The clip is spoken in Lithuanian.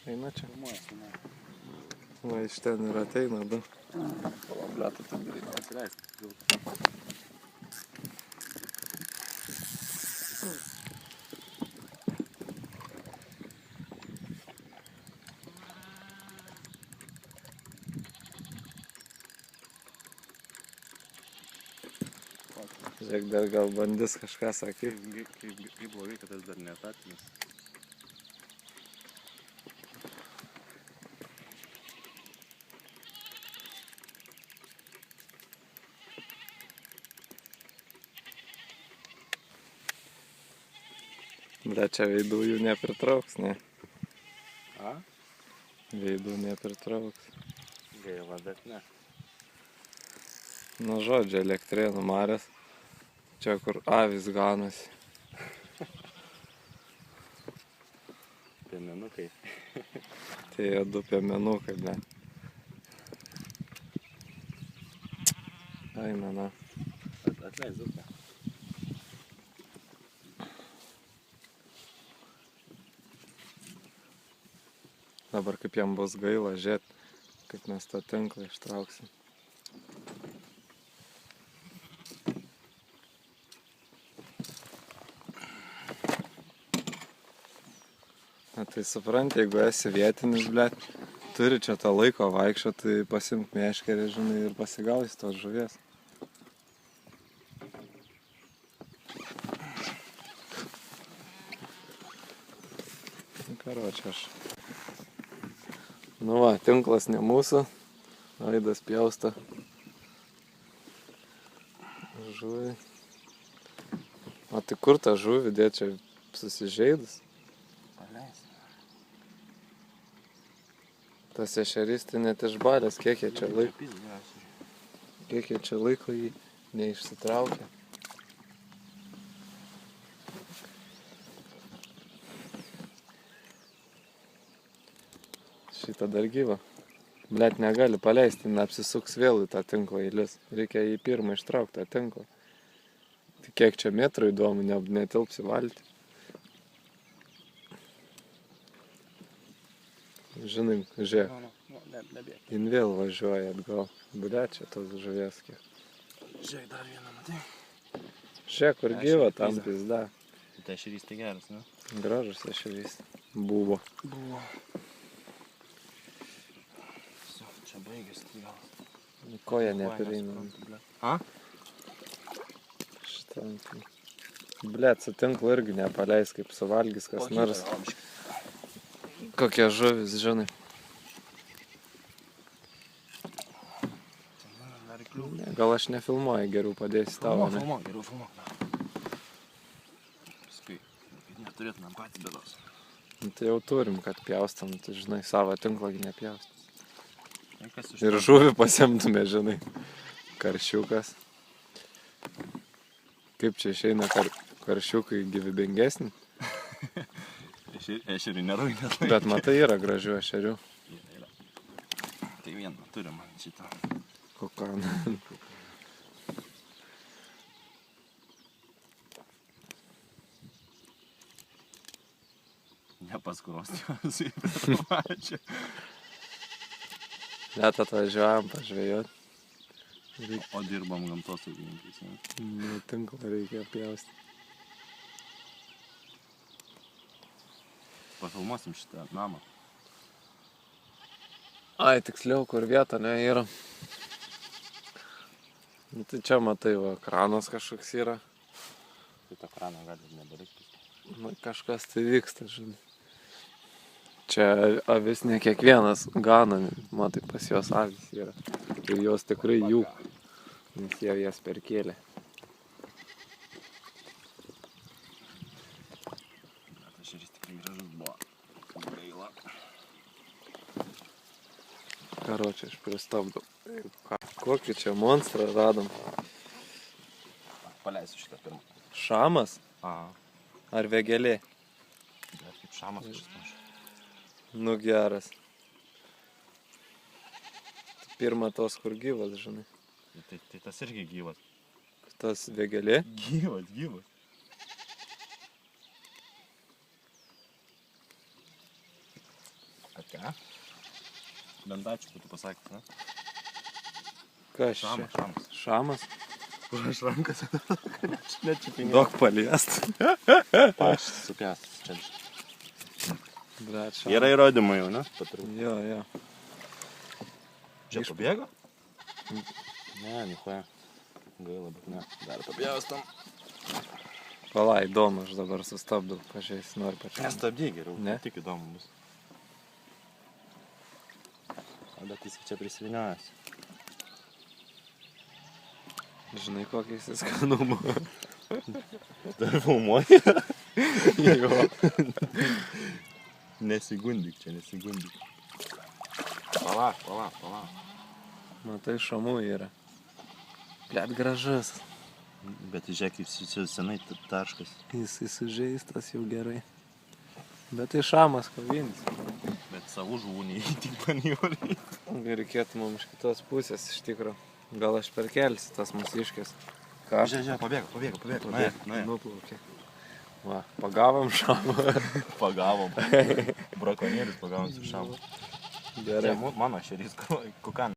Eina čia. Va, iš ten ir ateina, du. Palablėtų, tai reikia atsileisti. Žiūrėk, dar gal bandys kažką sakyti. Kaip blogai, kad aš dar netaktinis. Bet čia veidų jų nepritrauks, ne? A? Veidų nepritrauks. Gaila, bet ne. Nu, žodžiu, Elektrėnų marios. Čia, kur avis ganosi. Piemenukai. Tai jie du piemenukai, ne? Eina, na. Atleis upę. Dabar kaip jam bus gaila, žiūrėt, kaip mes tą tinklą ištrauksim. Na tai supranti, jeigu esi vietinis, blet, turi čia tą laiko vaikščio, tai pasimk meškerį, žinai, ir pasigausi tos žuvies. Karočią aš. Nu va, tinklas ne mūsų, Aidas pjausto žuvį. O tai kur tą žuvį dėt čia susižeidus? Paleis. Tas ešerys tai net išbalęs, kiek jie čia laiko jį neišsitraukia. Šitą dar gyvą. Blet, negali paleisti, apsisuks vėl į tą tinklą įlis. Reikia jį pirmą ištraukti tą tinklą. Tai kiek čia metrų įdomu, netilps į valtį. Žinai, žiūrėk. Jin vėl važiuoja atgal. Blet, čia tos žuvies kiek. Žiūrėk, dar vieną, matai? Žiūrėk, kur gyva, tam pizda. Tai ešerys tai geras, ne? Gražus ešerys. Buvo. Čia baigėsi, tai gal. Koja neprieina. A? Šitam. Blet, su tinklu irgi nepaleis, kaip suvalgys kas nors. Kokie žuvis, žinai. Gal aš nefilmuoju, geriau padėsi tavo, ne? Filmuok, geriau filmuok. Paskui, kad neturėtumėm patį bėdos. Nu, tai jau turim, kad pjaustam, tai žinai, savo tinklą nepjaustam. Ir žuvį pasiemtume, žinai. Karšiukas. Kaip čia išeina karšiukai gyvybingesni? Ešerių nerui net. Bet matai, yra gražių ešerių. Yra. Tai vieną turim man šitą. Kokaną. Nepaskrostiuosi į tą pačią. Net atvažiuojam pažvejot. O dirbam gamtosaugininkais, ne? Nu, tinklą reikia pjausti. Pafilmuosim šitą namą. Ai, tiksliau, kur vieta ne yra. Nu, tai čia matai, va, kranas kažkoks yra. Tai to krano gali nebereikti. Nu, kažkas tai vyksta, žinai. Čia avis ne kiekvienas gana, matai, pas jos avis yra. Ir jos tikrai jų, nes jie jas perkėlė. Ešerys tikrai gražus buvo. Gaila. Karočią, aš pristabdau. Kokį čia monstrą radom? Paleisiu šitą pirmą. Šamas? Aha. Ar vėgėlė? Dar kaip šamas kažkas panašu. Nu geras. Pirma tos, kur gyvas, žinai. Tai tas irgi gyvas. Tas vėgėlė? Gyvas. Ką? Bent ačiū, kad tu pasakė, ne? Kas Šamas, čia? šamas. Šamas? Kur aš rankas? Nečiupinėjau. Daug paliest. Aš supėstas čia. Blet, šamas. Yra įrodymai jau, ne? Patarau. Jo, jo. Čia pabėgo? Ne, nichuoja. Gaila, bet ne. Dar pabėgos tam. Pala, įdomu, aš dabar sustabdau, pažiūrės, noriu pačiam. Nestabdyk geriau, Ne? tik įdomu bus. O bet jis čia prisivinėjęs. Žinai, kokį jis skanumą. Dar filmuoji? Jo. Nesigundyk čia, nesigundyk. Palauk. Matai, šamų yra. Blet, gražus. Bet žiūrėk, jis senai tarškas. Jis sužeistas jau gerai. Bet tai šamas kovinis. Bet savų žuvų neįtik panijoliai. Reikėtų mums iš kitos pusės, iš tikro. Gal aš perkelsiu tas mūsiškės. Ką? Žiūrėk, pabėgo. Nuplaukė. Va, pagavom šamą. Pagavom. Brakonierius pagavom su šamu. Gerai. Mano šerys kukan.